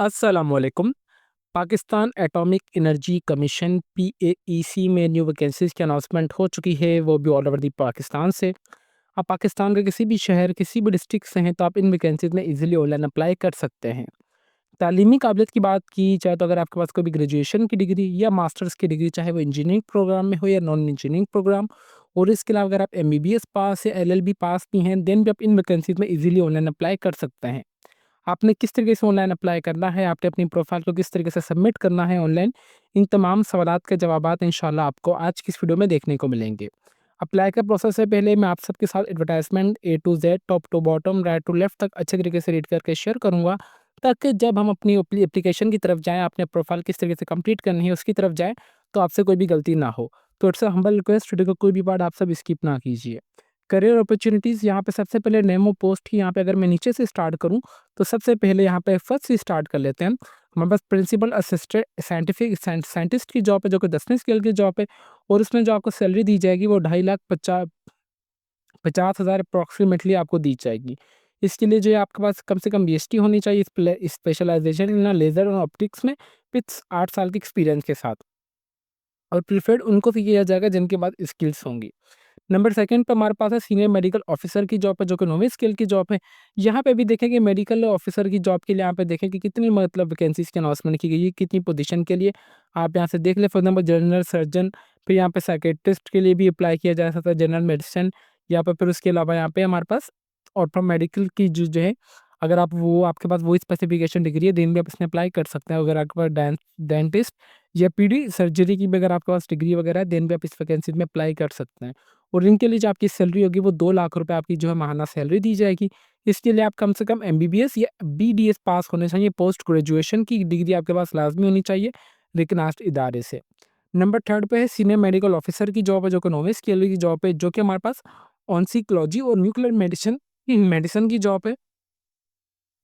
अस्सलामुअलैकुम। Pakistan atomic energy commission पीएईसी में new vacancies की अनाउंसमेंट हो चुकी है, वो भी ऑल ओवर दी पाकिस्तान से। आप पाकिस्तान के किसी भी शहर, किसी भी डिस्ट्रिक्ट से हैं, तो आप इन वैकेंसीज़ में ईज़िली ऑनलाइन अप्लाई कर सकते हैं। तालीमी काबिलियत की बात की जाए तो अगर आपके पास कोई भी ग्रेजुएशन की डिग्री या मास्टर्स की डिग्री, चाहे वो इंजीनियरिंग प्रोग्राम में हो या नॉन इंजीनियरिंग प्रोग्राम, और इसके अलावा अगर आप एमबीबीएस पास या एलएलबी पास की हैं, देन भी आप इन वैकेंसीज़ में ईज़िली ऑनलाइन अप्लाई कर सकते हैं। आपने किस तरीके से ऑनलाइन अप्लाई करना है, आपने अपनी प्रोफ़ाइल को किस तरीके से सबमिट करना है ऑनलाइन, इन तमाम सवालात के जवाबात इंशाल्लाह आपको आज की इस वीडियो में देखने को मिलेंगे। अप्लाई का प्रोसेस से पहले मैं आप सबके साथ advertisement A to Z, top to bottom, right to left तक अच्छे तरीके से रीड करके शेयर करूँगा, ताकि जब हम अपनी एप्लीकेशन की तरफ जाएँ, आपने प्रोफ़ाइल किस तरीके से कंप्लीट करनी है उसकी तरफ जाएँ, तो आपसे कोई भी गलती ना हो। तो it's a humble request, video का कोई भी पार्ट आप सब स्किप ना कीजिए। करियर अपॉर्च्युनिटीज़, यहाँ पे सबसे पहले नेम ऑफ पोस्ट की, यहाँ पे अगर मैं नीचे से स्टार्ट करूँ, तो सबसे पहले यहाँ पे फर्स्ट से स्टार्ट कर लेते हैं। हमारे पास प्रिंसिपल असिस्टेंट साइंटिस्ट की जॉब है, जो कि 10वीं स्केल की जॉब है, और उसमें जो आपको सैलरी दी जाएगी वो 2,50,000 अप्रॉक्सीमेटली आपको दी जाएगी। इसके लिए जो है आपके पास कम से कम बीएसटी होनी चाहिए, स्पेशलाइजेशन इन लेज़र और ऑप्टिक्स में, विथ 8 साल के एक्सपीरियंस के साथ, और प्रेफर्ड उनको भी किया जाएगा जिनके पास स्किल्स होंगी। नंबर सेकंड पे हमारे पास है सीनियर मेडिकल ऑफिसर की जॉब है, जो कि 9वीं स्केल की जॉब है। यहाँ पे भी देखेंगे मेडिकल ऑफिसर की जॉब के लिए, यहाँ पे देखें कि कितनी मतलब वैकेंसीज़ की अनाउंसमेंट की गई है, कितनी पोजीशन के लिए। आप यहाँ से देख लें, फॉर एग्जाम्पल जनरल सर्जन, फिर यहाँ पे साइकेट्रिस्ट के लिए भी अप्लाई किया जा सकता है, जनरल मेडिसिन, यहाँ पे फिर उसके अलावा यहाँ पे हमारे पास ऑर्थो मेडिकल की जो है, अगर आप वो आपके पास वो स्पेसिफिकेशन डिग्री है, देन भी आप इसमें अप्लाई कर सकते हैं। अगर आपके पास डेंटिस्ट या पीडी सर्जरी की भी अगर आपके पास डिग्री वगैरह है, देन भी आप इस वैकेंसी में अप्लाई कर सकते हैं। और इनके लिए जो आपकी सैलरी होगी वो 2 लाख रुपए आपकी जो है माहाना सैलरी दी जाएगी। इसके लिए आप कम से कम एमबीबीएस या बीडीएस पास होने चाहिए, पोस्ट ग्रेजुएशन की डिग्री आपके पास लाज़मी होनी चाहिए, रिकॉग्नाइज्ड इदारे से। नंबर थर्ड पे है सीनियर मेडिकल ऑफिसर की जॉब है, जो कि 9वीं स्केल की जॉब है, जो कि हमारे पास ऑन्कोलॉजी और न्यूक्लियर मेडिसिन मेडिसिन की जॉब है।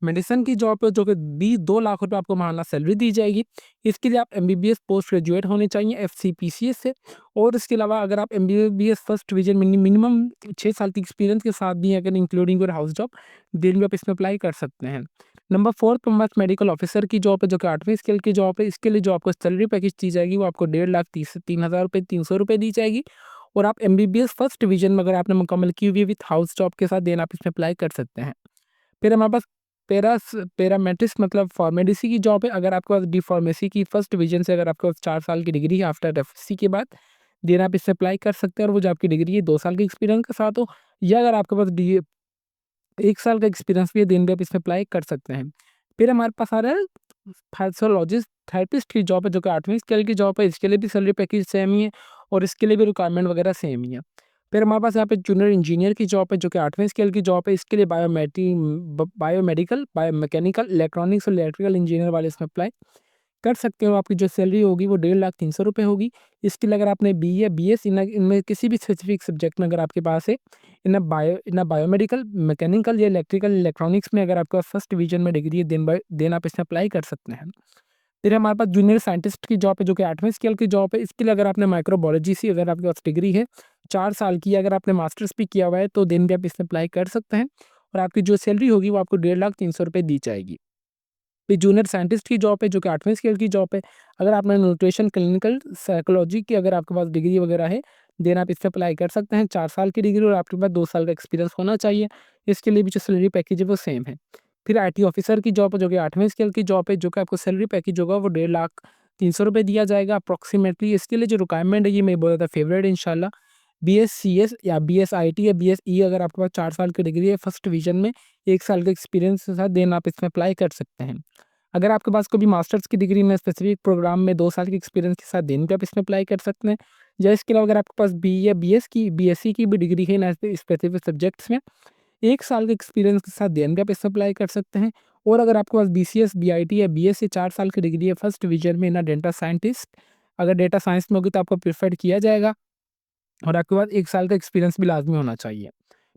मेडिसिन की जॉब पे जो कि 2 लाख रुपए आपको माहाना सैलरी दी जाएगी। इसके लिए आप एमबीबीएस पोस्ट ग्रेजुएट होने चाहिए एफसीपीसीएस से, और इसके अलावा अगर आप एमबीबीएस फर्स्ट डिवीजन मिनिमम 6 साल की एक्सपीरियंस के साथ भी हैं, अगर including your house job, then भी आप इसमें अप्लाई कर सकते हैं। नंबर 4 पे हमारे पास मेडिकल ऑफिसर की जॉब है, जो कि 8वीं स्केल की जॉब है। इसके लिए जो आपको सैलरी पैकेज दी जाएगी वो आपको 1,50,000 से 3,000 रुपये, 300 रुपये दी जाएगी। और आप एमबीबीएस फर्स्ट डिवीजन में अगर आपने मुकम्मल की हुई है विथ हाउस जॉब के साथ, देन आप इसमें अप्लाई कर सकते हैं। फिर हमारे पास पैरामेडिक्स मतलब फार्मेसी की जॉब है। अगर आपके पास डी फार्मेसी की फर्स्ट डिवीजन से अगर आपके पास 4 साल की डिग्री है आफ्टर एफएससी के बाद, देन आप इससे अप्लाई कर सकते हैं, और वो जो आपकी डिग्री है 2 साल के एक्सपीरियंस के साथ हो, या अगर आपके पास डी 1 साल का एक्सपीरियंस भी है, देन भी आप इसमें अप्लाई कर सकते हैं। फिर हमारे पास आ रहा है पैथोलॉजिस्ट थेरेपिस्ट की जॉब है, जो कि 8वीं स्केल की जॉब है। इसके लिए भी सैलरी पैकेज सेम ही है, और इसके लिए भी रिक्वायरमेंट वगैरह सेम ही है। फिर हमारे पास यहाँ पे जूनियर इंजीनियर की जॉब है, जो कि 8वें स्केल की जॉब है। इसके लिए बायोमेडिकल, बायोमैकेनिकल, इलेक्ट्रॉनिक्स और इलेक्ट्रिकल इंजीनियर वाले इसमें अप्लाई कर सकते हो। आपकी जो सैलरी होगी वो 1,30,300 रुपये होगी। इसके लिए अगर आपने बी या बीएस इनमें किसी भी स्पेसिफिक सब्जेक्ट में अगर आपके पास है, इन बायोमेडिकल, मैकेनिकल या इलेक्ट्रिकल इलेक्ट्रॉनिक्स में अगर आपके पास फर्स्ट डिवीजन में डिग्री है, देन आप इसमें अप्लाई कर सकते हैं। फिर हमारे पास जूनियर साइंटिस्ट की जॉब है, जो कि 8वें स्केल की जॉब है। इसके लिए अगर आपने माइक्रोबायोलॉजी से अगर आपके पास डिग्री है 4 साल की, अगर आपने मास्टर्स भी किया हुआ है, तो देन भी आप इसमें अप्लाई कर सकते हैं, और आपकी जो सैलरी होगी वो आपको 1,30,300 रुपये दी जाएगी। फिर जूनियर साइंटिस्ट की जॉब है, जो कि 8वें स्केल की जॉब है। अगर आपने न्यूट्रिशन, क्लिनिकल साइकोलॉजी की अगर आपके पास डिग्री वगैरह है, देन आप इसमें अप्लाई कर सकते हैं। 4 साल की डिग्री और आपके पास 2 साल का एक्सपीरियंस होना चाहिए। इसके लिए भी जो सैलरी पैकेज है वो सेम है। फिर आईटी ऑफिसर की जॉब है, जो कि 8वें स्केल की जॉब है, जो कि आपको सैलरी पैकेज होगा वो 1,30,300 रुपये दिया जाएगा अप्रॉक्सीमेटली। इसके लिए जो रिक्वायरमेंट है, ये मैं बहुत ज़्यादा फेवरेट है इंशाल्लाह। बीएससीएस या बीएसआईटी या बीएसई, अगर आपके पास 4 साल की डिग्री है फर्स्ट डिवीजन में, 1 साल का एक्सपीरियंस के साथ, देन आप इसमें अप्लाई कर सकते हैं। अगर आपके पास कोई भी मास्टर्स की डिग्री में स्पेसिफिक प्रोग्राम में 2 साल के एक्सपीरियंस के साथ, देन भी आप इसमें अप्लाई कर सकते हैं। या इसके अलावा अगर आपके पास बी या बीएससी की भी डिग्री है ना स्पेसिफिक सब्जेक्ट्स में, 1 साल के एक्सपीरियंस के साथ, देन भी आप इसमें अप्लाई कर सकते हैं। और अगर आपके पास बीसीएस, बीआईटी या बीएस से 4 साल की डिग्री है फर्स्ट डिवीजन में ना डेटा साइंटिस्ट, अगर डेटा साइंस में होगी तो आपको प्रेफर्ड किया जाएगा, और आपके पास 1 साल का एक्सपीरियंस भी लाज़मी होना चाहिए।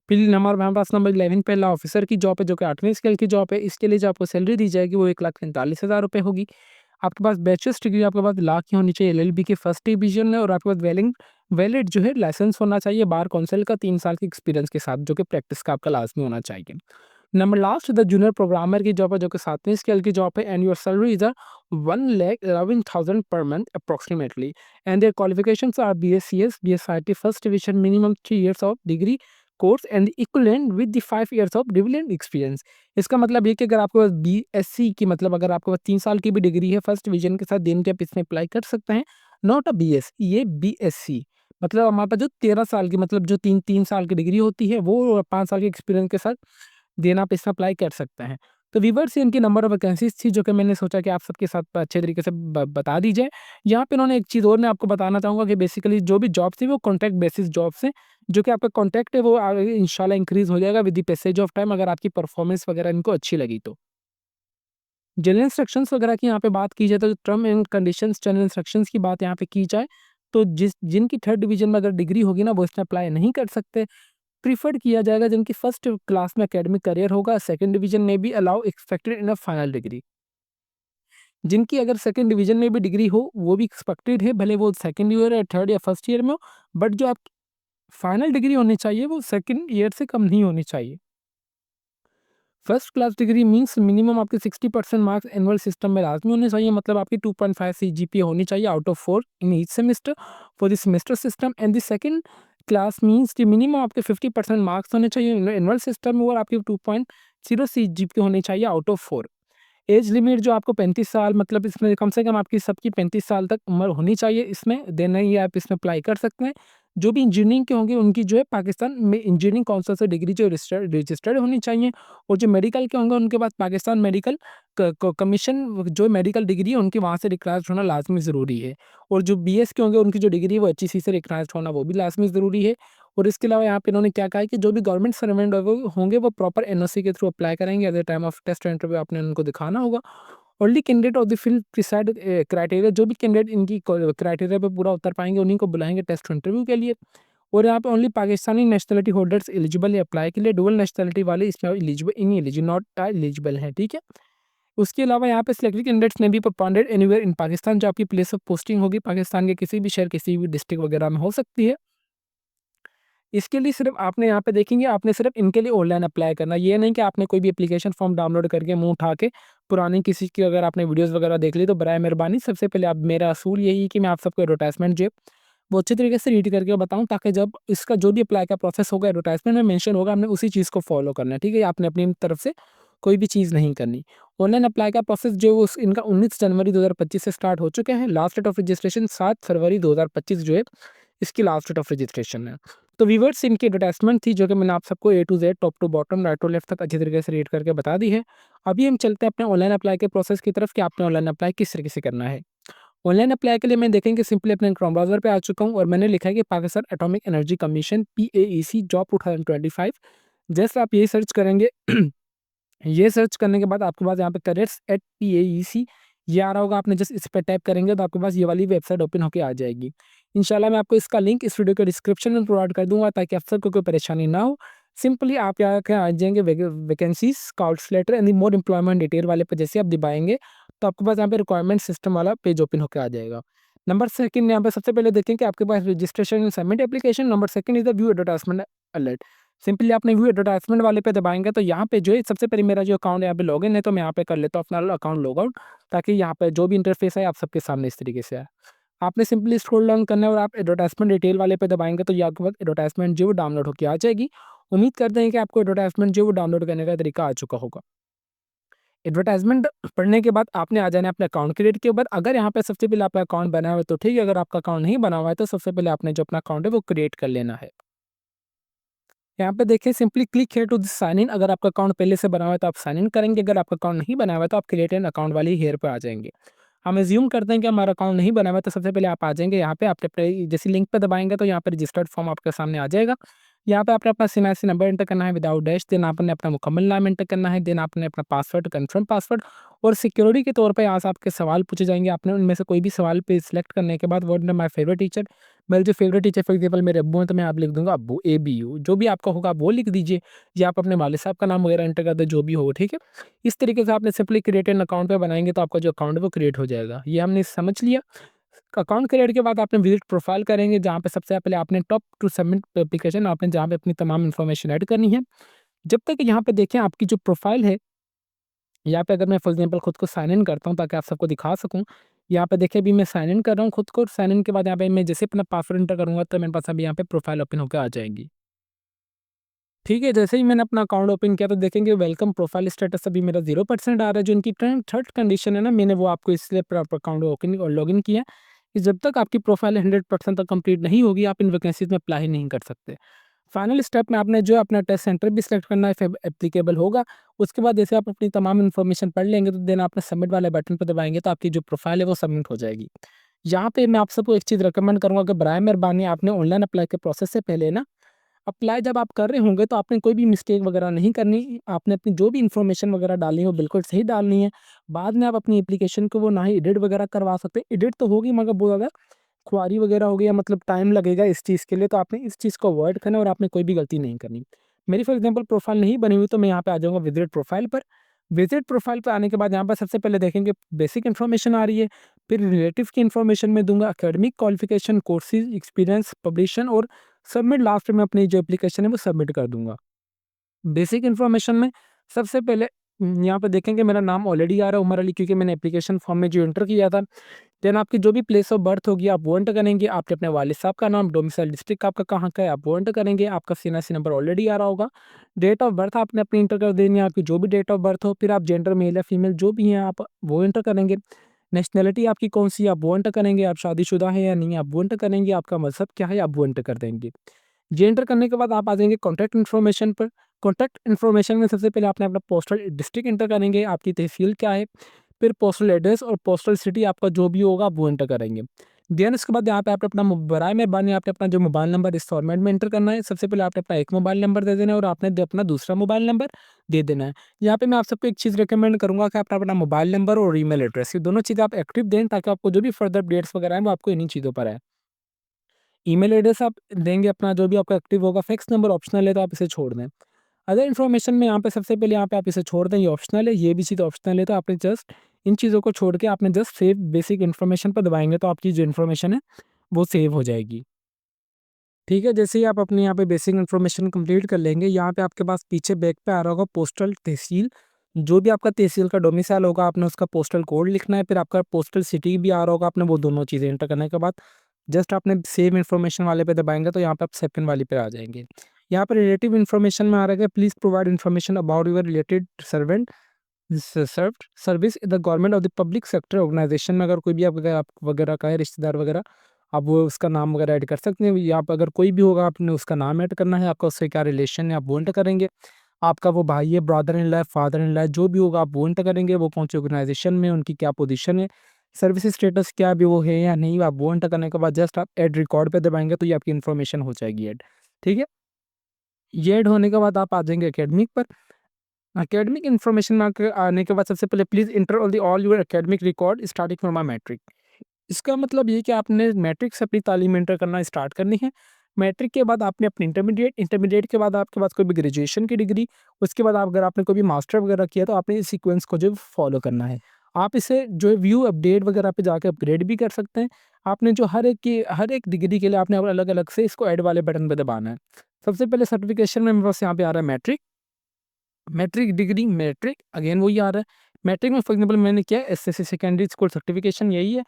फिर हमारे पास नंबर 11 पे लॉ ऑफिसर की जॉब है, जो कि 8वें स्केल की जॉब है। इसके लिए जो आपको सैलरी दी जाएगी वो 1,45,000 रुपये होगी। आपके पास बैचलर्स डिग्री आपके पास लॉ की होनी चाहिए एलएलबी के फर्स्ट डिवीजन में, और आपके पास वैलिड जो है लाइसेंस होना चाहिए बार काउंसिल का 3 साल के एक्सपीरियंस के साथ, जो कि प्रैक्टिस का आपका लाज़मी होना चाहिए। Number last the junior programmer की जॉब है जो कि 7वीं स्केल की जॉब है and your salary is 1,11,000 per month approximately and their qualifications are BScs, BSIT first division minimum 3 years of degree course and equivalent with the 5 years of relevant experience। इसका मतलब ये कि अगर आपके पास BSc की मतलब अगर आपके पास 3 साल की भी डिग्री है फर्स्ट डिवीजन के साथ देन के आप इसमें अप्लाई कर सकते हैं। नॉट अ BS, ये BSc मतलब हमारे पास जो 13 साल की मतलब जो 3 साल की डिग्री होती है वो 5 साल के एक्सपीरियंस के साथ देन आप इसमें अप्लाई कर सकते हैं। तो व्यूअर्स ये इनकी नंबर ऑफ वैकेंसीज़ थी जो कि मैंने सोचा कि आप सबके साथ अच्छे तरीके से ब बता दी जाए। यहाँ पे इन्होंने एक चीज़ और मैं आपको बताना चाहूँगा कि बेसिकली जो भी जॉब्स थी वो कॉन्ट्रैक्ट बेसिस जॉब्स हैं, जो कि आपका कॉन्ट्रैक्ट है वो आगे इंशाल्लाह इंक्रीज़ हो जाएगा with the passage of time अगर आपकी परफॉर्मेंस वगैरह इनको अच्छी लगी तो। जनरल इंस्ट्रक्शंस वगैरह की यहाँ पे बात की जाए तो term and conditions general instructions की बात यहाँ पे की जाए, तो जिनकी 3rd डिवीज़न में अगर डिग्री होगी ना वो इसमें अप्लाई नहीं कर सकते। प्रेफर्ड किया जाएगा जिनकी फर्स्ट क्लास में एकेडमिक करियर होगा, सेकंड डिवीजन में भी allow expected in a final decree. जिनकी अगर सेकंड डिवीजन में भी डिग्री हो वो भी एक्सपेक्टेड है, भले वो सेकंड ईयर या थर्ड या फर्स्ट ईयर में हो, बट जो आप फाइनल डिग्री होनी चाहिए वो सेकंड ईयर से कम नहीं होनी चाहिए। First class degree means minimum आपके 60% मार्क्स एनुअल सिस्टम में लाजमी होने चाहिए, मतलब आपकी 2.5 CGPA होनी चाहिए out of 4 in each semester for the semester system and the second class means कि मिनिमम आपके 50% मार्क्स होने चाहिए एनुअल सिस्टम में और आपकी 2.0 CGPA होनी चाहिए आउट ऑफ 4। एज लिमिट जो आपको 35 साल मतलब इसमें कम से कम आपकी सबकी 35 साल तक उम्र होनी चाहिए इसमें, देन ही आप इसमें अप्लाई कर सकते हैं। जो भी इंजीनियरिंग के होंगे उनकी जो है पाकिस्तान में इंजीनियरिंग काउंसिल से डिग्री जो रजिस्टर्ड होनी चाहिए, और जो मेडिकल के होंगे उनके पास पाकिस्तान मेडिकल कमीशन जो मेडिकल डिग्री है उनकी वहाँ से रिकग्नाइज्ड होना लाजमी ज़रूरी है। और जो BS के होंगे उनकी जो डिग्री है वो HEC से रिकग्नाइज्ड होना वो भी लाजमी ज़रूरी है। और इसके अलावा यहाँ पे इन्होंने क्या कहा है कि जो भी गवर्नमेंट सर्वेंट होंगे वो प्रॉपर NOC के थ्रू अप्लाई करेंगे, at the time of test interview आपने उनको दिखाना होगा। Only candidate of the field preside criteria, जो भी कैंडिडेट इनकी क्राइटेरिया पे पूरा उतर पाएंगे उन्हीं को बुलाएंगे टेस्ट इंटरव्यू के लिए। और यहाँ पे only Pakistani nationality holders eligible है अप्लाई के लिए, डुअल नेशनलिटी वाले इसमें eligible in eligible not eligible है, ठीक है। उसके अलावा यहाँ पे सिलेक्टेड कैंडिडेट्स ने भी परमानेंट एनीवेयर इन पाकिस्तान, जो आपकी प्लेस ऑफ पोस्टिंग होगी पाकिस्तान के किसी भी शहर किसी भी डिस्ट्रिक्ट वगैरह में हो सकती है। इसके लिए सिर्फ आपने यहाँ पे देखेंगे आपने सिर्फ इनके लिए ऑनलाइन अप्लाई करना, ये नहीं कि आपने कोई भी एप्लीकेशन फॉर्म डाउनलोड करके मुंह उठा के पुरानी किसी की अगर आपने वीडियोस वगैरह देख ली तो बराए मेहरबानी सबसे पहले आप मेरा असूल यही है कि मैं आप सबको एडवर्टाइजमेंट जो है वो अच्छे तरीके से रीड करके बताऊँ, ताकि जब इसका जो भी अप्लाई का प्रोसेस होगा एडवर्टाइजमेंट में मेंशन होगा हमने उसी चीज़ को फॉलो करना है, ठीक है। आपने अपनी तरफ से कोई भी चीज़ नहीं करनी। ऑनलाइन अप्लाई का प्रोसेस जो है इनका 19 जनवरी 2025 से स्टार्ट हो चुके हैं। लास्ट डेट ऑफ रजिस्ट्रेशन 7 फरवरी 2025 जो है इसकी लास्ट डेट ऑफ रजिस्ट्रेशन है। तो व्यूअर्स इनकी एडवर्टाइजमेंट थी जो कि मैंने आप सबको A to Z top to bottom right to left तक अच्छी तरीके से रीड करके बता दी है। अभी हम चलते हैं अपने ऑनलाइन अप्लाई के प्रोसेस की तरफ कि आपने ऑनलाइन अप्लाई किस तरीके से करना है। ऑनलाइन अप्लाई के लिए मैं देखेंगे सिंपली अपने क्रोम ब्राउज़र पे आ चुका हूँ और मैंने लिखा है कि Pakistan atomic energy commission PAEC job 2025। जैसे आप यही सर्च करेंगे ये सर्च करने के बाद आपके पास यहाँ पे करियर्स एट PAEC ये आ रहा होगा, आपने जस्ट इस पे टैप करेंगे तो आपके पास ये वाली वेबसाइट ओपन होकर आ जाएगी। इंशाल्लाह मैं आपको इसका लिंक इस वीडियो के डिस्क्रिप्शन में प्रोवाइड कर दूंगा ताकि आप सबको कोई परेशानी ना हो। सिंपली आप यहाँ के आ जाएंगे vacancies counts letter and more employment detail वाले पे जैसे आप दबाएंगे तो आपके पास यहाँ पे रिक्वायरमेंट सिस्टम वाला पेज ओपन होकर आ जाएगा। नंबर सेकंड यहाँ पे सबसे पहले देखें कि आपके पास registration and submit application. Number second is the view advertisement alert. Simply आपने व्यू एडवर्टाइजमेंट वाले पे दबाएंगे तो यहाँ पे जो है सबसे पहले मेरा जो अकाउंट है यहाँ पे लॉगिन है तो मैं यहाँ पे कर लेता हूँ अपना अकाउंट लॉग आउट, ताकि यहाँ पे जो भी इंटरफेस है आप सबके सामने इस तरीके से है। आपने सिंपली स्क्रॉल डाउन करना है और आप एडवर्टाइजमेंट डिटेल वाले पे दबाएंगे तो ये आपके पास एडवर्टाइजमेंट जो वो डाउनलोड होकर आ जाएगी। उम्मीद करते हैं कि आपको एडवर्टाइजमेंट जो वो डाउनलोड करने का तरीका आ चुका होगा। एडवर्टाइजमेंट पढ़ने के बाद आपने आ जाना है अपने अकाउंट क्रिएट के ऊपर। अगर यहाँ पे सबसे पहले आपका अकाउंट बना हुआ है तो ठीक है, अगर आपका अकाउंट नहीं बना हुआ है तो सबसे पहले आपने जो अपना अकाउंट है वो क्रिएट कर लेना है। यहाँ पे देखिए simply click here to sign in. अगर आपका अकाउंट पहले से बना हुआ है तो आप साइन इन करेंगे, अगर आपका अकाउंट नहीं बना हुआ है तो आप क्रिएट एन अकाउंट वाली हेयर पे आ जाएंगे। हम एज्यूम करते हैं कि हमारा अकाउंट नहीं बना हुआ है तो सबसे पहले आप आ जाएंगे यहाँ पे आपने अपने जैसे लिंक पे दबाएंगे तो यहाँ पे रजिस्टर्ड फॉर्म आपके सामने आ जाएगा। यहाँ पे आपने अपना CNIC नंबर एंटर करना है विदाउट डैश, देन आपने अपना मुकम्मल नाम एंटर करना है, देन आपने अपना पासवर्ड कंफर्म पासवर्ड। और सिक्योरिटी के तौर पे यहाँ से आपके सवाल पूछे जाएंगे, आपने उनमें से कोई भी सवाल पे सिलेक्ट करने के बाद वर्ड माई फेवरेट टीचर, मेरे जो फेवरेट टीचर फॉर एग्जाम्पल मेरे अब्बू हैं तो मैं आप लिख दूंगा अब्बू ABU, जो भी आपका होगा आप वो लिख दीजिए, या आप अपने वालिद साहब का नाम वगैरह एंटर कर दे जो भी हो, ठीक है। इस तरीके से आपने सिंपली क्रिएट एन अकाउंट पे बनाएंगे तो आपका जो अकाउंट है वो क्रिएट हो जाएगा। ये हमने समझ लिया। अकाउंट क्रिएट के बाद आपने विजिट प्रोफाइल करेंगे जहाँ पे सबसे पहले आपने टॉप टू सबमिट एप्लीकेशन आपने जहाँ पे अपनी तमाम इन्फॉर्मेशन ऐड करनी है। जब तक यहाँ पे देखें आपकी जो प्रोफ़ाइल है, यहाँ पे अगर मैं फॉर एग्ज़ाम्पल खुद को साइन इन करता हूँ ताकि आप सबको दिखा सकूँ। यहाँ पे देखिए अभी मैं साइन इन कर रहा हूँ खुद को, साइन इन के बाद यहाँ पे मैं जैसे अपना पासवर्ड एंटर करूँगा तो मेरे पास अभी यहाँ पे प्रोफ़ाइल ओपन होके आ जाएगी। ठीक है, जैसे ही मैंने अपना अकाउंट ओपन किया तो देखेंगे वेलकम प्रोफाइल स्टेटस अभी मेरा 0% आ रहा है, जो इनकी थर्ड कंडीशन है ना, मैंने वो आपको इसलिए अकाउंट ओपन और लॉगिन किया कि जब तक आपकी प्रोफाइल 100% तक कंप्लीट नहीं होगी आप इन वैकेंसीज में अप्लाई नहीं कर सकते। फाइनल स्टेप में आपने जो है अपना टेस्ट सेंटर भी सिलेक्ट करना है, फिर एप्लीकेबल होगा। उसके बाद जैसे आप अपनी तमाम इन्फॉर्मेशन पढ़ लेंगे तो देन आपने सबमिट वाले बटन पर दबाएंगे तो आपकी जो प्रोफाइल है वो सबमिट हो जाएगी। यहाँ पे मैं आप सबको एक चीज़ रिकमेंड करूँगा कि बराए मेहरबानी आपने ऑनलाइन अप्लाई के प्रोसेस से पहले ना अप्लाई जब आप कर रहे होंगे तो आपने कोई भी मिस्टेक वगैरह नहीं करनी। आपने अपनी जो भी इन्फॉर्मेशन वगैरह डालनी है वो बिल्कुल सही डालनी है। बाद में आप अपनी एप्लीकेशन को वो ना ही एडिट वगैरह करवा सकते हैं। एडिट तो होगी मगर बहुत ज़्यादा क्वारी वगैरह हो गया, मतलब टाइम लगेगा इस चीज़ के लिए, तो आपने इस चीज़ को अवॉइड करना है और आपने कोई भी गलती नहीं करनी। मेरी फॉर एग्जांपल प्रोफाइल नहीं बनी हुई तो मैं यहाँ पे आ जाऊँगा विज़िट प्रोफाइल पर। विज़िट प्रोफाइल पे आने के बाद यहाँ पर सबसे पहले देखेंगे बेसिक इन्फॉर्मेशन आ रही है, फिर रिलेटिव की इन्फॉर्मेशन मैं दूँगा, एकेडमिक क्वालिफ़िकेशन, कोर्सेज़, एक्सपीरियंस, पब्लिशन और सबमिट। लास्ट में अपनी जो एप्लीकेशन है वो सबमिट कर दूँगा। बेसिक इन्फॉर्मेशन में सबसे पहले यहाँ पे देखेंगे मेरा नाम ऑलरेडी आ रहा है उमर अली, क्योंकि मैंने एप्लीकेशन फॉर्म में जो एंटर किया था। देन आपकी जो भी प्लेस ऑफ बर्थ होगी आप वो एंटर करेंगे, आपने अपने वालिद साहब का नाम, डोमिसाइल डिस्ट्रिक्ट आपका कहाँ का है आप वो एंटर करेंगे, आपका सीएनआईसी नंबर ऑलरेडी आ रहा होगा। डेट ऑफ बर्थ आपने अपनी एंटर कर देनी है, आपकी जो भी डेट ऑफ बर्थ हो, फिर आप जेंडर मेल या फीमेल जो भी हैं आप वो एंटर करेंगे। नेशनैलिटी आपकी कौन-सी है आप वो एंटर करेंगे, आप शादीशुदा हैं या नहीं आप वो एंटर करेंगे, आपका मज़हब क्या है आप वो एंटर कर देंगे। ये एंटर करने के बाद आप आ जाएँगे कॉन्टैक्ट इन्फॉर्मेशन पर। कॉन्टैक्ट इन्फॉर्मेशन में सबसे पहले आपने अपना पोस्टल डिस्ट्रिक्ट एंटर करेंगे, आपकी तहसील क्या है, फिर पोस्टल एड्रेस और पोस्टल सिटी आपका जो भी होगा आप वो एंटर करेंगे। देन उसके बाद यहाँ पे आपने अपना बराए मेहरबानी आपने अपना जो मोबाइल नंबर इस फॉर्मेट में एंटर करना है। सबसे पहले आपने अपना एक मोबाइल नंबर दे देना है और आपने अपना दूसरा मोबाइल नंबर दे देना है। यहाँ पे मैं आप सबको एक चीज़ रिकमेंड करूँगा कि आप अपना मोबाइल नंबर और ईमेल एड्रेस ये दोनों चीज़ें आप एक्टिव दें ताकि आपको जो भी फर्दर अपडेट्स वगैरह हैं वो आपको इन्हीं चीज़ों पर आए। ईमेल एड्रेस आप देंगे अपना जो भी आपका एक्टिव होगा, फ़ैक्स नंबर ऑप्शनल है तो आप इसे छोड़ दें। अदर इन्फॉर्मेशन में यहाँ पे सबसे पहले यहाँ पे आप इसे छोड़ दें, ये ऑप्शनल है, ये भी चीज़ ऑप्शनल है, तो आपने जस्ट इन चीज़ों को छोड़ के आपने जस्ट सेव बेसिक इन्फॉर्मेशन पर दबाएँगे तो आपकी जो इन्फॉर्मेशन है वो सेव हो जाएगी। ठीक है, जैसे ही आप अपने यहाँ पे बेसिक इन्फॉर्मेशन कंप्लीट कर लेंगे, यहाँ पे आपके पास पीछे बैक पे आ रहा होगा पोस्टल तहसील, जो भी आपका तहसील का डोमिसाइल होगा आपने उसका पोस्टल कोड लिखना है, फिर आपका पोस्टल सिटी भी आ रहा होगा, आपने वो दोनों चीज़ें एंटर करने के बाद जस्ट आपने सेव इन्फॉर्मेशन वाले पे दबाएँगे तो यहाँ पे आप सेकंड वाली पे आ जाएँगे। यहाँ पे रिलेटिव इन्फॉर्मेशन में आ रहा है please provide information about your related servant served service in the government of the public sector organization में, अगर कोई भी आप वगैरह का है रिश्तेदार वगैरह, आप वो उसका नाम वगैरह ऐड कर सकते हैं। या आप अगर कोई भी होगा आपने उसका नाम ऐड करना है, आपका उससे क्या रिलेशन है आप वो एंटर करेंगे। आपका वो भाई है, ब्रदर इन लॉ है, फादर इन लॉ है, जो भी होगा आप वो एंटर करेंगे। वो कौन सी ऑर्गेनाइजेशन में, उनकी क्या पोजीशन है, सर्विस स्टेटस क्या भी वो है या नहीं, आप वो एंटर करने के बाद जस्ट आप ऐड रिकॉर्ड पे दबाएँगे तो ये आपकी इन्फॉर्मेशन हो जाएगी ऐड। ठीक है? ये ऐड होने के बाद आप आ जाएँगे एकेडमिक पर। एकेडमिक इन्फॉर्मेशन में आके आने के बाद सबसे पहले please enter all your academic record starting from a matric. इसका मतलब ये कि आपने मैट्रिक से अपनी तालीम एंटर करना स्टार्ट करनी है। मैट्रिक के बाद आपने अपनी इंटरमीडिएट, इंटरमीडिएट के बाद आपके पास कोई भी ग्रेजुएशन की डिग्री, उसके बाद आप अगर आपने कोई भी मास्टर वगैरह किया तो आपने इस सीक्वेंस को जो है फॉलो करना है। आप इसे जो है व्यू अपडेट वगैरह पे जाके अपग्रेड भी कर सकते हैं। आपने जो हर एक डिग्री के लिए आपने अलग-अलग से इसको ऐड वाले बटन पे दबाना है। सबसे पहले सर्टिफिकेशन में मेरे पास यहाँ पे आ रहा है matric. Matric degree matric again वही आ रहा है। मैट्रिक में फॉर एग्ज़ाम्पल मैंने किया है एसएससी सेकेंडरी स्कूल सर्टिफिकेशन यही है।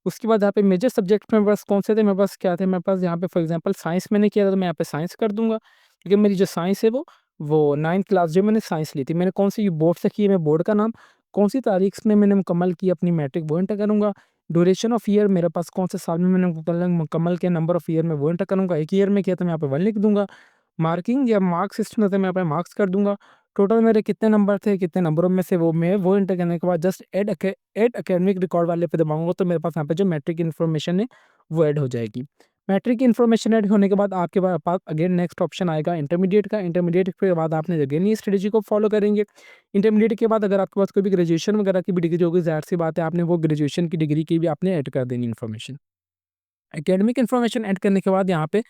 उसके बाद यहाँ पे मेजर सब्जेक्ट मेरे पास कौन से थे, मेरे पास क्या थे, मेरे पास यहाँ पे फॉर एग्ज़ाम्पल साइंस मैंने किया था तो मैं यहाँ पे साइंस कर दूँगा। क्योंकि मेरी जो साइंस है वो 9th क्लास जो मैंने साइंस ली थी, मैंने कौन सी बोर्ड से की है, मैं बोर्ड का नाम, कौन सी तारीख में मैंने मुकम्मल की अपनी मैट्रिक वो एंटर करूँगा। ड्यूरेशन ऑफ ईयर मेरे पास कौन से साल में मैंने मुकम्मल किया, नंबर ऑफ ईयर में वो एंटर करूँगा। 1 ईयर में किया तो मैं यहाँ पे 1 लिख दूँगा। मार्किंग या मार्क सिस्टम है तो मैं यहाँ पे मार्क्स कर दूँगा। टोटल मेरे कितने नंबर थे, कितने नंबरों में से वो एंटर करने के बाद जस्ट ऐड एकेडमिक रिकॉर्ड वाले पे दबाऊँगा तो मेरे पास यहाँ पे जो मैट्रिक इन्फॉर्मेशन है वो ऐड हो जाएगी। मैट्रिक इन्फॉर्मेशन ऐड होने के बाद आपके पास अगेन नेक्स्ट ऑप्शन आएगा इंटरमीडिएट का। इंटरमीडिएट के बाद आपने अगेन ये स्ट्रेटजी को फॉलो करेंगे। इंटरमीडिएट के बाद अगर आपके पास कोई भी ग्रेजुएशन वगैरह की भी डिग्री होगी, ज़ाहिर-सी बात है आपने वो ग्रेजुएशन की डिग्री की भी आपने ऐड कर देनी इन्फॉर्मेशन। एकेडमिक इन्फॉर्मेशन ऐड करने के बाद यहाँ पे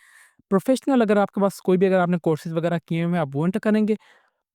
प्रोफेशनल अगर आपके पास कोई भी अगर आपने कोर्सेज़ वगैरह किए हुए हैं आप वो एंटर करेंगे।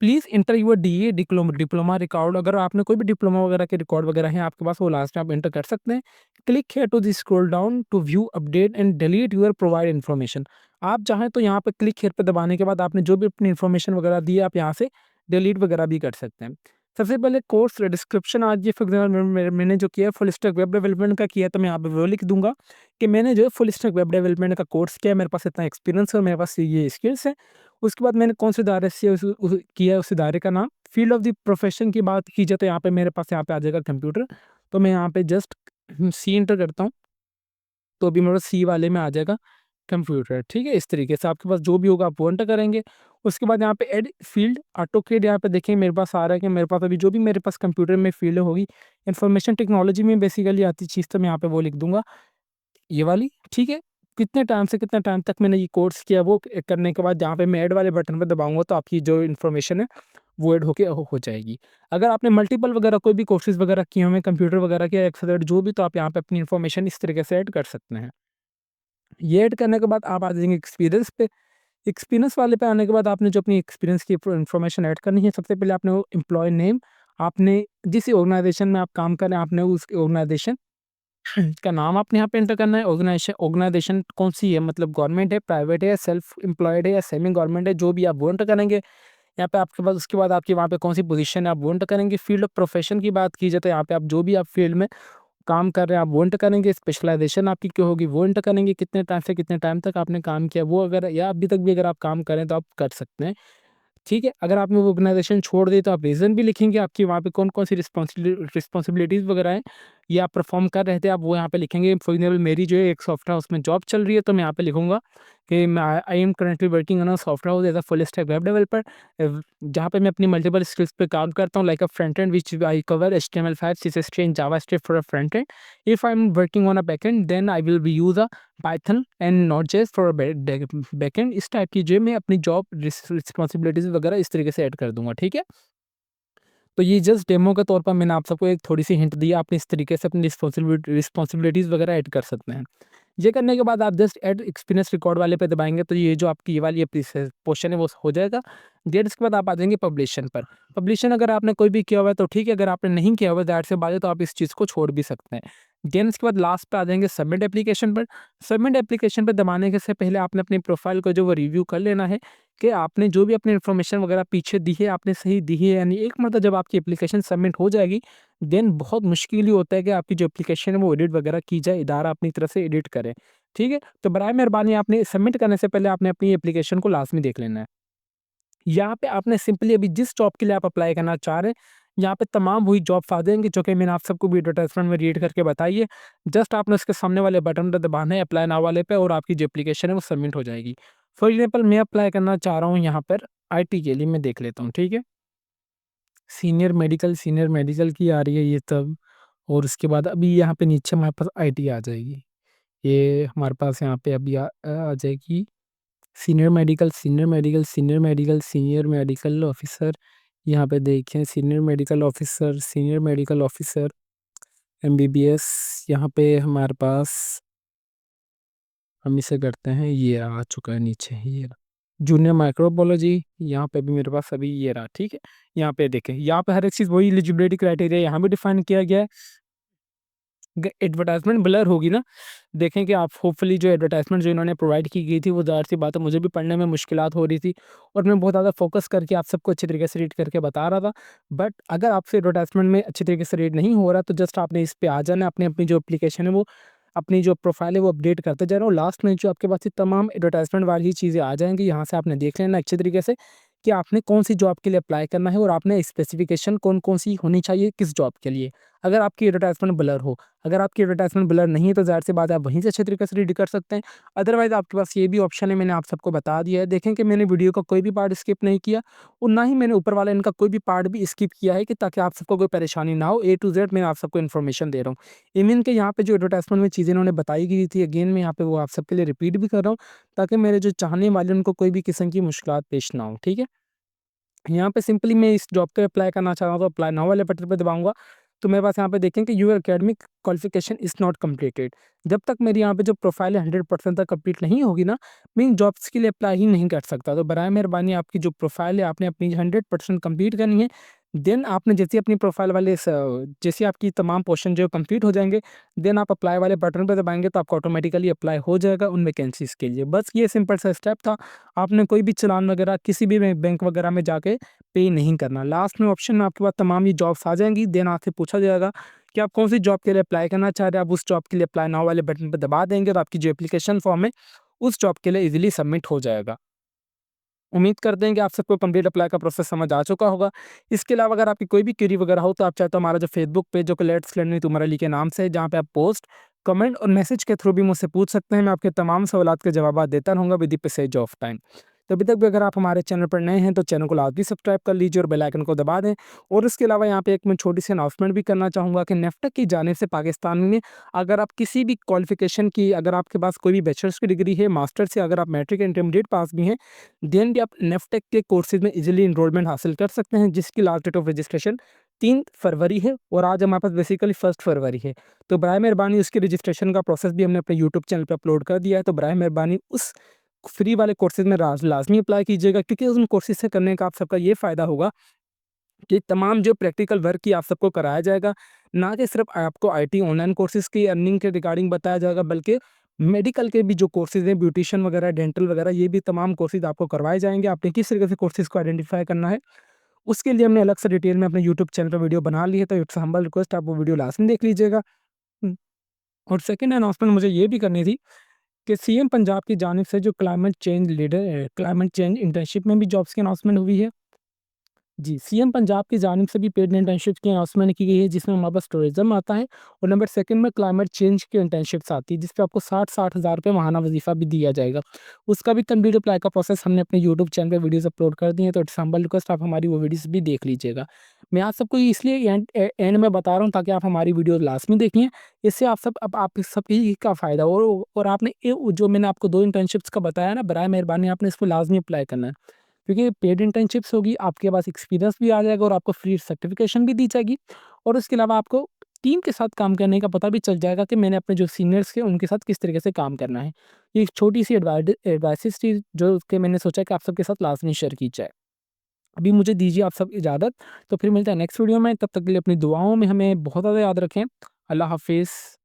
Please enter your DA diploma record. अगर आपने कोई भी डिप्लोमा वगैरह के रिकॉर्ड वगैरह हैं आपके पास, वो लास्ट में आप एंटर कर सकते हैं। Click here to the scroll down to view update and delete your provide information. आप चाहें तो यहाँ पे क्लिक हियर पे दबाने के बाद आपने जो भी अपनी इन्फॉर्मेशन वगैरह दी है, आप यहाँ से डिलीट वगैरह भी कर सकते हैं। सबसे पहले कोर्स डिस्क्रिप्शन, आज ये फॉर एग्जाम्पल मैंने जो किया है फुल स्टैक वेब डेवलपमेंट का किया है, तो मैं यहाँ पे वो लिख दूंगा कि मैंने जो है फुल स्टैक वेब डेवलपमेंट का कोर्स किया है, मेरे पास इतना एक्सपीरियंस है और मेरे पास ये स्किल्स है। उसके बाद मैंने कौन से दायरे से किया है, उस दायरे का नाम। फील्ड ऑफ द प्रोफेशन की बात की जाए तो यहाँ पे मेरे पास यहाँ पे आ जाएगा कंप्यूटर, तो मैं यहाँ पे जस्ट सी एंटर करता हूँ, तो अभी मेरे सी वाले में आ जाएगा कंप्यूटर। ठीक है, इस तरीके से आपके पास जो भी होगा आप वो एंटर करेंगे। उसके बाद यहाँ पे एड फील्ड ऑटोकेड, यहाँ पे देखें मेरे पास आ रहा है कि मेरे पास अभी जो भी मेरे पास कंप्यूटर में फील्ड होगी, इंफॉर्मेशन टेक्नोलॉजी में बेसिकली आती चीज़, तो मैं यहाँ पे वो लिख दूंगा ये वाली। ठीक है, कितने टाइम से कितने टाइम तक मैंने ये कोर्स किया, वो करने के बाद जहाँ पे मैं ऐड वाले बटन पे दबाऊंगा तो आपकी जो इन्फॉर्मेशन है वो ऐड होके हो जाएगी। अगर आपने मल्टीपल वगैरह कोई भी कोर्सेज वगैरह किए हुए हैं कंप्यूटर वगैरह के एक्सेलेट जो भी, तो आप यहाँ पे अपनी इन्फॉर्मेशन इस तरीके से ऐड कर सकते हैं। ये ऐड करने के बाद आप आ जाएंगे एक्सपीरियंस पे। एक्सपीरियंस वाले पे आने के बाद आपने जो अपनी एक्सपीरियंस की इन्फॉर्मेशन ऐड करनी है, सबसे पहले आपने वो एम्प्लॉय नेम, आपने जिस ऑर्गेनाइजेशन में आप काम कर रहे हैं आपने उस ऑर्गेनाइजेशन का नाम आपने यहाँ पे एंटर करना है। ऑर्गेनाइजेशन ऑर्गेनाइजेशन कौन सी है, मतलब गवर्नमेंट है, प्राइवेट है, सेल्फ एम्प्लॉयड है या सेमी गवर्नमेंट है, जो भी आप वो एंटर करेंगे यहाँ पे आपके पास। उसके बाद आपकी वहाँ पे कौन सी पोजीशन है आप वो एंटर करेंगे। फील्ड ऑफ प्रोफेशन की बात की जाए तो यहाँ पे आप जो भी आप फील्ड में काम कर रहे हैं आप वो एंटर करेंगे। स्पेशलाइजेशन आपकी क्या होगी वो एंटर करेंगे। कितने टाइम से कितने टाइम तक आपने काम किया वो, अगर या अभी तक भी अगर आप काम करें तो आप कर सकते हैं। ठीक है, अगर आपने वो ऑर्गेनाइजेशन छोड़ दी तो आप रीज़न भी लिखेंगे, आपकी वहाँ पे कौन-कौन सी रिस्पॉन्सिबिलिटीज़ वगैरह हैं, ये आप परफ़ॉर्म कर रहे थे, आप वो यहाँ पे लिखेंगे। फॉर एग्ज़ाम्पल मेरी जो है एक सॉफ्टवेयर हाउस में जॉब चल रही है, तो मैं यहाँ पे लिखूँगा कि मैं I am currently working on a software house as a full stack web developer, जहाँ पे मैं अपनी मल्टीपल स्किल्स पे काम करता हूँ, like a front end which I cover HTML5, CSS3 and JavaScript for a front end. If I am working on a backend then I will be use a Python and Node JS for backend. इस type की जो है मैं अपनी job responsibilities वगैरह इस तरीके से ऐड कर दूँगा। ठीक है? तो ये जस्ट डेमो के तौर पर मैंने आप सबको एक थोड़ी-सी हिंट दी है, आप इस तरीके से अपनी रिस्पॉन्सिबिलिटीज़ वगैरह ऐड कर सकते हैं। ये करने के बाद आप जस्ट ऐड एक्सपीरियंस रिकॉर्ड वाले पे दबाएँगे तो ये जो आपकी ये वाली ये पोर्शन है वो हो जाएगा। देन इसके बाद आप आ जाएँगे पब्लिशन पर। पब्लिशन अगर आपने कोई भी किया हुआ है तो ठीक है, अगर आपने नहीं किया हुआ है ज़ाहिर सी बात है तो आप इस चीज़ को छोड़ भी सकते हैं। देन इसके बाद लास्ट पे आ जाएँगे सबमिट एप्लीकेशन पर। सबमिट एप्लीकेशन पे दबाने के से पहले आपने अपनी प्रोफाइल को जो वो रिव्यू कर लेना है कि आपने जो भी अपनी इन्फॉर्मेशन वगैरह पीछे दी है आपने सही दी है या नहीं। एक मतलब जब आपकी एप्लीकेशन सबमिट हो जाएगी देन बहुत मुश्किल ही होता है कि आपकी जो एप्लीकेशन है वो एडिट वगैरह की जाए, इदारा अपनी तरफ से एडिट करे। ठीक है? तो बराए मेहरबानी आपने सबमिट करने से पहले आपने अपनी एप्लीकेशन को लाज़मी देख लेना है। यहाँ पे आपने सिंपली अभी जिस जॉब के लिए आप अप्लाई करना चाह रहे हैं, यहाँ पे तमाम वही जॉब्स आ जाएँगी जो कि मैंने आप सबको भी एडवर्टाइज़मेंट में रीड करके बताई है। जस्ट आपने उसके सामने वाले बटन पे दबाना है अप्लाई नाउ वाले पे और आपकी जो एप्लीकेशन है वो सबमिट हो जाएगी। फॉर एग्ज़ाम्पल मैं अप्लाई करना चाह रहा हूँ यहाँ पर आईटी के लिए, मैं देख लेता हूँ, ठीक है? सीनियर मेडिकल की आ रही है ये तब, और उसके बाद अभी यहाँ पे नीचे हमारे पास आईटी आ जाएगी। ये हमारे पास यहाँ पे अभी आ जाएगी सीनियर मेडिकल ऑफ़िसर। यहाँ पे देखें सीनियर मेडिकल ऑफ़िसर एमबीबीएस। यहाँ पे हमारे पास हम इसे करते हैं, ये आ चुका है नीचे, ये रहा। जूनियर माइक्रोबायोलॉजी, यहाँ पे भी मेरे पास अभी ये रहा, ठीक है? यहाँ पे देखें, यहाँ पे हर एक चीज़ वही एलिजिबिलिटी क्राइटेरिया यहाँ भी डिफ़ाइन किया गया है। एडवर्टाइजमेंट ब्लर होगी ना, देखें कि आप होपफुली जो एडवर्टाइजमेंट जो इन्होंने प्रोवाइड की गई थी वो ज़ाहिर-सी बात है मुझे भी पढ़ने में मुश्किलात हो रही थी और मैं बहुत ज़्यादा फ़ोकस करके आप सबको अच्छे तरीके से रीड करके बता रहा था। बट अगर आपसे एडवर्टाइजमेंट में अच्छे तरीके से रीड नहीं हो रहा तो जस्ट आपने इस पे आ जाना है, अपनी जो एप्लीकेशन है वो अपनी जो प्रोफ़ाइल है वो अपडेट करते जा रहा हूँ। लास्ट में जो आपके पास ये तमाम एडवर्टाइजमेंट वाली चीज़ें आ जाएँगी, यहाँ से आपने देख लेना अच्छे तरीके से कि आपने कौन-सी जॉब के लिए अप्लाई करना है और आपने स्पेसिफ़िकेशन कौन-कौन सी होनी चाहिए किस जॉब के लिए। अगर आपकी एडवर्टाइजमेंट ब्लर हो, अगर आपकी एडवर्टाइजमेंट ब्लर नहीं है तो ज़ाहिर-सी बात है आप वहीं से अच्छे तरीके से रीड कर सकते हैं। अदरवाइज़ आपके पास ये भी ऑप्शन है, मैंने आप सबको बता दिया है। देखें कि मैंने वीडियो का कोई भी पार्ट स्किप नहीं किया और ना ही मैंने ऊपर वाला इनका कोई भी पार्ट भी स्किप किया है कि ताकि आप सबको कोई परेशानी ना हो। ए टू ज़ेड मैं आप सबको इन्फॉर्मेशन दे रहा हूँ। इवन के यहाँ पे जो एडवर्टाइजमेंट में चीज़ें इन्होंने बताई गई थी अगेन मैं यहाँ पे वो आप सबके लिए रिपीट भी कर रहा हूँ ताकि मेरे जो चाहने वाले हैं उनको कोई भी किस्म की मुश्किलात पेश ना हो। ठीक है? यहाँ पे सिंपली मैं इस जॉब पे अप्लाई करना चाह रहा हूँ तो अप्लाई नाउ वाले बटन पे दबाऊँगा। तो मेरे पास यहाँ पे देखें कि your academic qualification is not completed. जब तक मेरी यहाँ पे जो प्रोफाइल है 100% तक कंप्लीट नहीं होगी ना, मैं इन जॉब्स के लिए अप्लाई ही नहीं कर सकता। तो बराए मेहरबानी आपकी जो प्रोफाइल है आपने अपनी 100% कंप्लीट करनी है। देन आपने जैसे अपनी प्रोफाइल वाले जैसे आपकी तमाम पोर्शन जो कंप्लीट हो जाएंगे, देन आप अप्लाई वाले बटन पर दबाएंगे तो आपका ऑटोमेटिकली अप्लाई हो जाएगा उन वैकेंसीज़ के लिए। बस ये सिंपल सा स्टेप था। आपने कोई भी चालान वगैरह किसी भी बैंक वगैरह में जाके पे नहीं करना। लास्ट में ऑप्शन में आपके पास तमाम ये जॉब्स आ जाएँगी, देन आपसे पूछा जाएगा कि आप कौन-सी जॉब के लिए अप्लाई करना चाह रहे हैं। आप उस जॉब के लिए अप्लाई नाउ वाले बटन पे दबा देंगे तो आपकी जो एप्लीकेशन फॉर्म है, उस जॉब के लिए ईज़िली सबमिट हो जाएगा। उम्मीद करते हैं कि आप सबको कंप्लीट अप्लाई का प्रोसेस समझ आ चुका होगा। इसके अलावा अगर आपकी कोई भी क्वेरी वगैरह हो तो आप चाहे तो हमारा जो फेसबुक पेज जो कि let's learn with Umar Ali के नाम से है, जहाँ पे आप पोस्ट, कमेंट और मैसेज के थ्रू भी मुझसे पूछ सकते हैं। मैं आपके तमाम सवालात के जवाबात देता रहूँगा with the passage of time. तो अभी तक भी अगर आप हमारे चैनल पर नए हैं तो चैनल को लाजमी सब्सक्राइब कर लीजिए और बेल आइकन को दबा दें। और इसके अलावा यहाँ पे एक मैं छोटी सी अनाउंसमेंट भी करना चाहूँगा कि नेफ्टक की जानिब से पाकिस्तान में अगर आप किसी भी क्वालिफिकेशन की, अगर आपके पास कोई भी बैचलर्स की डिग्री है, मास्टर्स से, अगर आप मैट्रिक इंटरमीडिएट पास भी हैं, देन भी आप नेफ्टेक के कोर्सेज में इजीली एनरोलमेंट हासिल कर सकते हैं, जिसकी लास्ट डेट ऑफ रजिस्ट्रेशन 3 फरवरी है और आज हमारे पास बेसिकली 1 फरवरी है। तो बराए मेहरबानी उसके रजिस्ट्रेशन का प्रोसेस भी हमने अपने यूट्यूब चैनल पे अपलोड कर दिया है। तो बराए मेहरबानी उस फ्री वाले कोर्सेज में लाजमी अप्लाई कीजिएगा, क्योंकि उन कोर्सेज से करने का आप सबका ये फ़ायदा होगा कि तमाम जो प्रैक्टिकल वर्क की आप सबको कराया जाएगा, ना कि सिर्फ आपको आईटी ऑनलाइन कोर्सेज़ की अर्निंग के रिगार्डिंग बताया जाएगा, बल्कि मेडिकल के भी जो कोर्सेज़ हैं, ब्यूटिशियन वगैरह, डेंटल वगैरह, ये भी तमाम कोर्सेज़ आपको करवाए जाएँगे। आपने किस तरीके से कोर्सेज़ को आइडेंटिफ़ाई करना है, उसके लिए हमने अलग से डिटेल में अपने यूट्यूब चैनल पे वीडियो बना ली है, तो इट्स हम्बल रिक्वेस्ट आप वो वीडियो लास्ट में देख लीजिएगा। हुँ, और सेकंड अनाउंसमेंट मुझे ये भी करनी थी कि सीएम पंजाब की जानिब से जो क्लाइमेट चेंज इंटर्नशिप में भी जॉब्स की अनाउंसमेंट हुई है। जी, सीएम पंजाब की जानिब से भी पेड इंटर्नशिप की अनाउंसमेंट की गई है, जिसमें हमारे पास टूरिज़्म आता है और नंबर सेकंड में क्लाइमेट चेंज की इंटर्नशिप्स आती है, जिस पे आपको 60-60 हज़ार रुपए माहाना वज़ीफ़ा भी दिया जाएगा। उसका भी कंप्लीट अप्लाई का प्रोसेस हमने अपने यूट्यूब चैनल पे वीडियोज़ अपलोड कर दी हैं, तो इट्स हम्बल रिक्वेस्ट आप हमारी वो वीडियोज़ भी देख लीजिएगा। मैं आप सबको इसलिए एंड में बता रहा हूँ ताकि आप हमारी वीडियो लास्ट में देखिए। इससे आप सब अब आप सबकी का फ़ायदा और आपने जो मैंने आपको 2 इंटर्नशिप्स का बताया ना, बराए मेहरबानी आपने इसको लाज़मी अप्लाई करना है। क्योंकि पेड इंटर्नशिप्स होगी, आपके पास एक्सपीरियंस भी आ जाएगा और आपको फ्री सर्टिफिकेशन भी दी जाएगी और उसके अलावा आपको टीम के साथ काम करने का पता भी चल जाएगा कि मैंने अपने जो सीनियर्स के उनके साथ किस तरीके से काम करना है। ये एक छोटी सी एडवाइसेस थी जो कि मैंने सोचा कि आप सबके साथ लाजमी शेयर की जाए। अभी मुझे दीजिए आप सब इजाज़त, तो फिर मिलते हैं नेक्स्ट वीडियो में। तब तक के लिए अपनी दुआओं में हमें बहुत ज़्यादा याद रखें। अल्लाह हाफ़िज़।